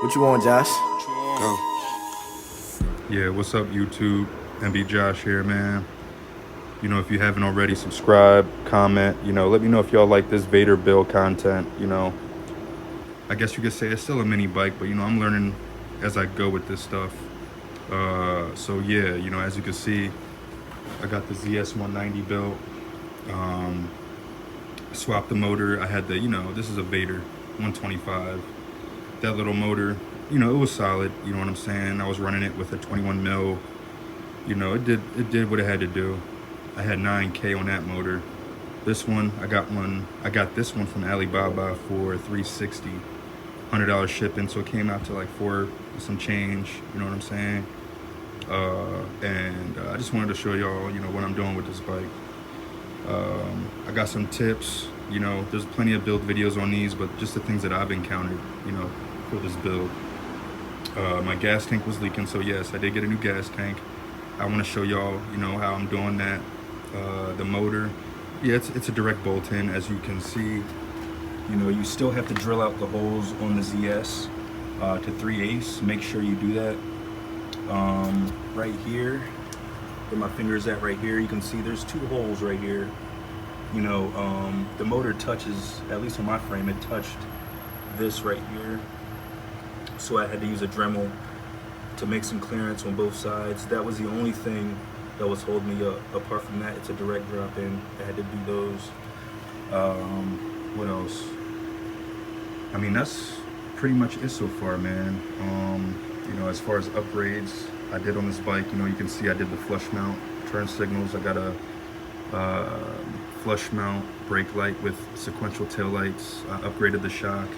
What you want, Josh? Go. Yeah, what's up, YouTube? MB Josh here, man. You know, if you haven't already, subscribe, comment, let me know if y'all like this Vader build content, I guess you could say it's still a mini bike, but, I'm learning as I go with this stuff. So, yeah, as you can see, I got the ZS190 built. Swapped the motor. I had the, this is a Vader 125. That little motor, it was solid, you know what I'm saying? I was running it with a 21 mil. It did what it had to do. I had 9K on that motor. This one, I got this one from Alibaba for $360, $100 shipping, so it came out to like $4 some change, you know what I'm saying? And I just wanted to show y'all, what I'm doing with this bike. I got some tips, there's plenty of build videos on these, but just the things that I've encountered, for this build. My gas tank was leaking, so yes, I did get a new gas tank. I want to show y'all, how I'm doing that. The motor, yeah, it's a direct bolt-in, as you can see. You still have to drill out the holes on the ZS to 3/8. Make sure you do that. Right here, where my finger's at right here, you can see there's 2 holes right here. The motor touches, at least on my frame, it touched this right here. So I had to use a Dremel to make some clearance on both sides. That was the only thing that was holding me up. Apart from that, it's a direct drop in. I had to do those. What else? I mean, that's pretty much it so far, man. As far as upgrades I did on this bike, you can see I did the flush mount turn signals. I got a flush mount brake light with sequential tail lights. I upgraded the shock.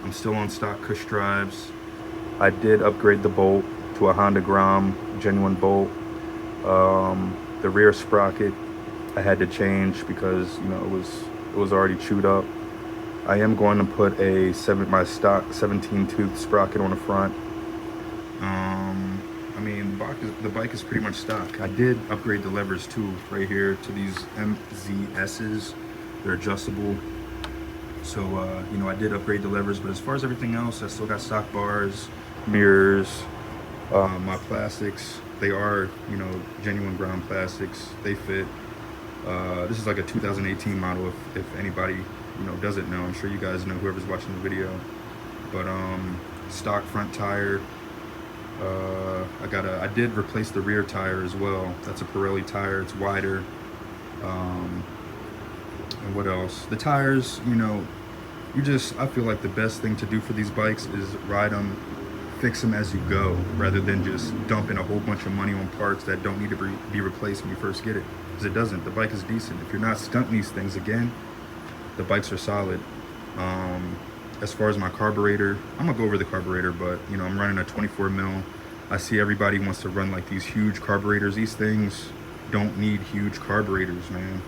I'm still on stock Cush drives. I did upgrade the bolt to a Honda Grom genuine bolt. The rear sprocket I had to change because it was already chewed up. I am going to put my stock 17 tooth sprocket on the front. I mean, the bike is pretty much stock. I did upgrade the levers too, right here, to these MZSs. They're adjustable. So, I did upgrade the levers, but as far as everything else, I still got stock bars, mirrors, my plastics. They are, genuine ground plastics. They fit. This is like a 2018 model, if anybody, doesn't know. I'm sure you guys know, whoever's watching the video. But, stock front tire. I did replace the rear tire as well. That's a Pirelli tire. It's wider. And what else? The tires, I feel like the best thing to do for these bikes is ride them, fix them as you go, rather than just dumping a whole bunch of money on parts that don't need to be replaced when you first get it. Because it doesn't. The bike is decent. If you're not stunting these things again, the bikes are solid. As far as my carburetor, I'm gonna go over the carburetor, but I'm running a 24 mil. I see everybody wants to run like these huge carburetors. These things don't need huge carburetors, man.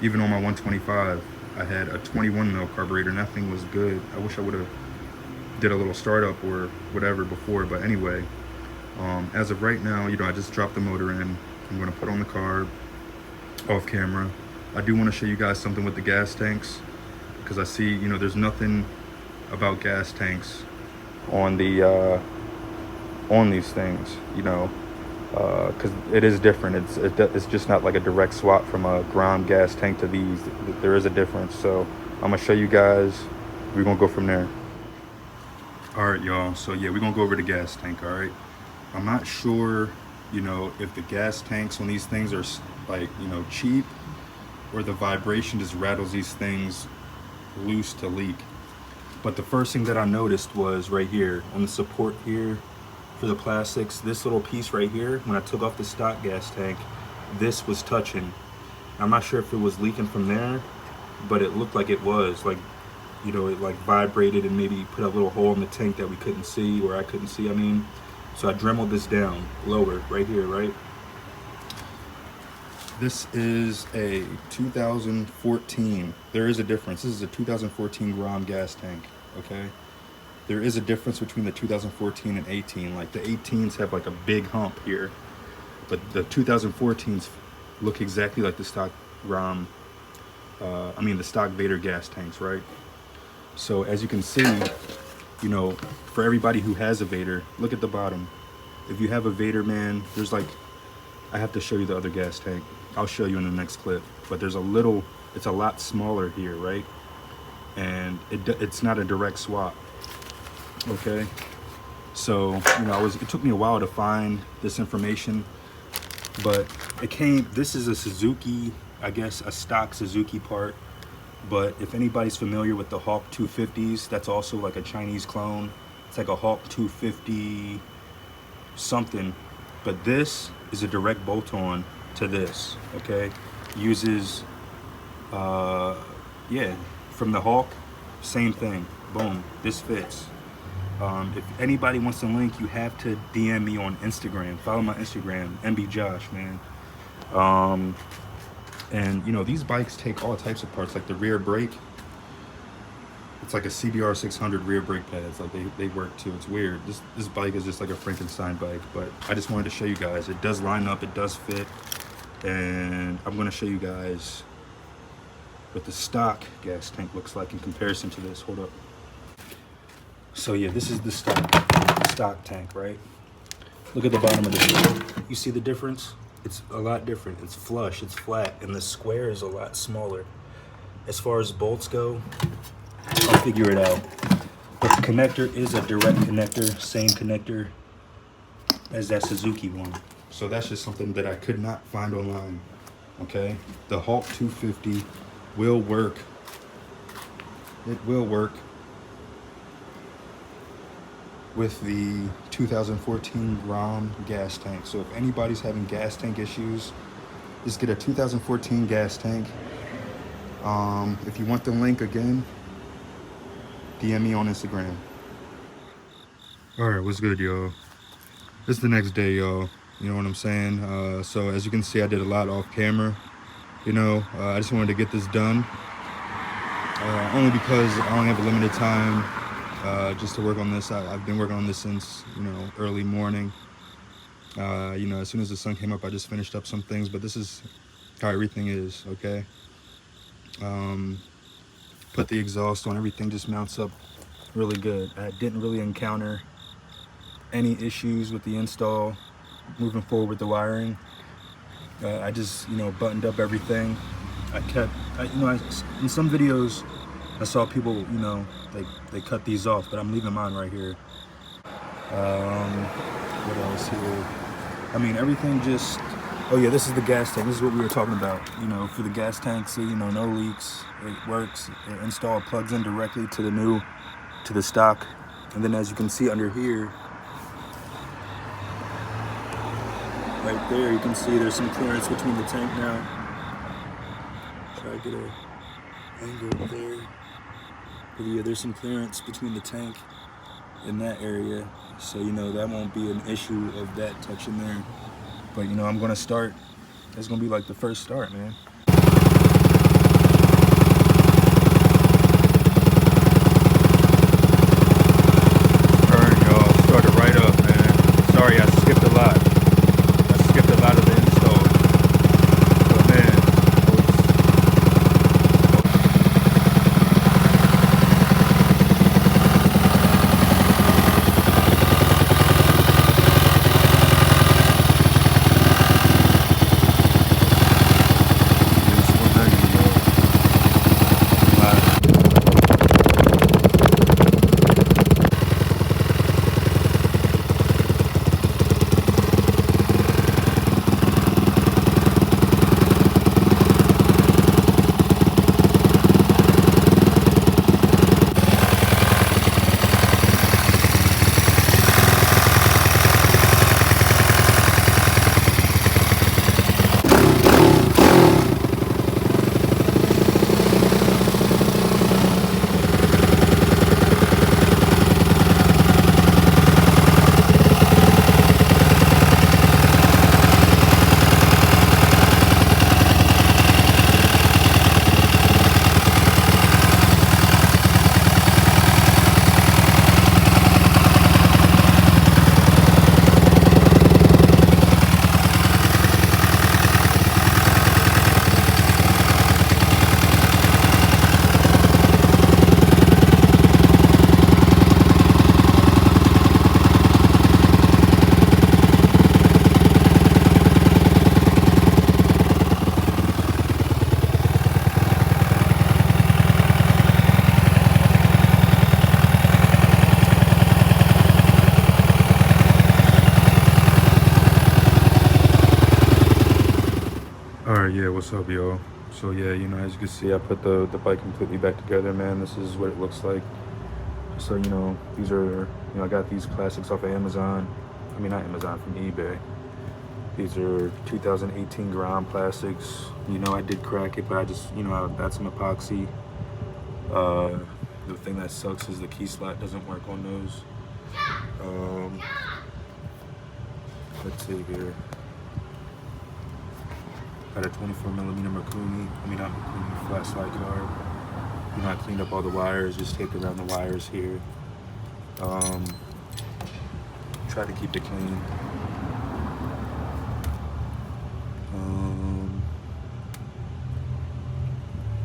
Even on my 125, I had a 21 mil carburetor and that thing was good. I wish I would have did a little startup or whatever before, but anyway, as of right now, I just dropped the motor in. I'm gonna put on the carb off camera. I do want to show you guys something with the gas tanks, because I see, there's nothing about gas tanks on these things, because it is different. It's just not like a direct swap from a Grom gas tank to these. There is a difference. So I'm gonna show you guys. We're gonna go from there. All right, y'all. So yeah, we're gonna go over the gas tank. All right. I'm not sure, if the gas tanks on these things are like, cheap, or the vibration just rattles these things loose to leak. But the first thing that I noticed was right here on the support here for the plastics, this little piece right here, when I took off the stock gas tank, this was touching. I'm not sure if it was leaking from there, but it looked like it was, like, it like vibrated and maybe put a little hole in the tank that we couldn't see, or I couldn't see, So I dremeled this down lower right here, right? This is a 2014. There is a difference. This is a 2014 Grom gas tank, okay? There is a difference between the 2014 and 18. Like the 18s have like a big hump here, but the 2014s look exactly like the stock Grom, the stock Vader gas tanks, right? So as you can see, you know, for everybody who has a Vader, look at the bottom. If you have a Vader, man, there's like, I have to show you the other gas tank. I'll show you in the next clip. But there's a little, it's a lot smaller here, right? And it's not a direct swap, okay? So, you know, it took me a while to find this information, but this is a Suzuki, I guess, a stock Suzuki part. But if anybody's familiar with the Hawk 250s, that's also like a Chinese clone. It's like a Hawk 250 something. But this is a direct bolt-on to this, okay? Uses, yeah, from the Hawk, same thing. Boom, this fits. If anybody wants a link, you have to DM me on Instagram. Follow my Instagram, MBJosh, man. And you know, these bikes take all types of parts, like the rear brake. It's like a CBR 600 rear brake pads. Like they work too. It's weird. This bike is just like a Frankenstein bike, but I just wanted to show you guys. It does line up, it does fit, and I'm gonna show you guys what the stock gas tank looks like in comparison to this. Hold up. So yeah, this is the stock tank, right? Look at the bottom of the. You see the difference? It's a lot different. It's flush, it's flat, and the square is a lot smaller. As far as bolts go, I'll figure it out. But the connector is a direct connector, same connector as that Suzuki one. So that's just something that I could not find online, okay? The Hawk 250 will work. It will work with the 2014 ROM gas tank. So if anybody's having gas tank issues, just get a 2014 gas tank. If you want the link again, DM me on Instagram. All right, what's good, y'all? It's the next day, y'all. You know what I'm saying? So as you can see, I did a lot off camera. You know, I just wanted to get this done. Only because I only have a limited time just to work on this. I've been working on this since, you know, early morning. You know, as soon as the sun came up, I just finished up some things, but this is how everything is, okay? Put the exhaust on, everything just mounts up really good. I didn't really encounter any issues with the install moving forward with the wiring. I just, you know, buttoned up everything. In some videos, I saw people, you know, they cut these off, but I'm leaving mine right here. What else here? I mean, everything just, oh yeah, this is the gas tank. This is what we were talking about. You know, for the gas tank, so, you know, no leaks. It works. It installed, plugs in directly to the stock. And then as you can see under here, right there, you can see there's some clearance between the tank now. Try to get an angle there. But yeah, there's some clearance between the tank and that area. So, you know, that won't be an issue of that touching there. But, you know, I'm gonna start. It's gonna be like the first start, man. Alright, y'all, started right up, man. Sorry, I skipped a lot. I skipped a lot of the install. But man, Yeah, what's up, yo? So yeah, you know, as you can see, I put the bike completely back together, man. This is what it looks like. So, you know, these are, you know, I got these plastics off of Amazon. I mean, not Amazon, from eBay. These are 2018 ground plastics. You know, I did crack it, but I just, you know, I got some epoxy. The thing that sucks is the key slot doesn't work on those. Let's see here. Got a 24mm Makuni, not Makuni, flat slide card. You know, I cleaned up all the wires, just taped around the wires here. Try to keep it clean.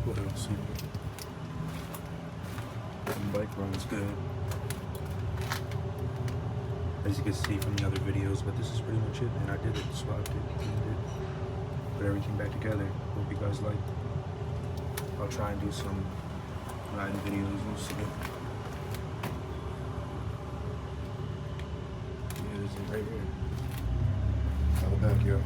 What else here? The bike runs good. As you can see from the other videos, but this is pretty much it, man. I did it, swapped it, cleaned it, put everything back together. Hope you guys like. I'll try and do some riding videos, we'll see. Yeah, this is right here. Out the back, yo.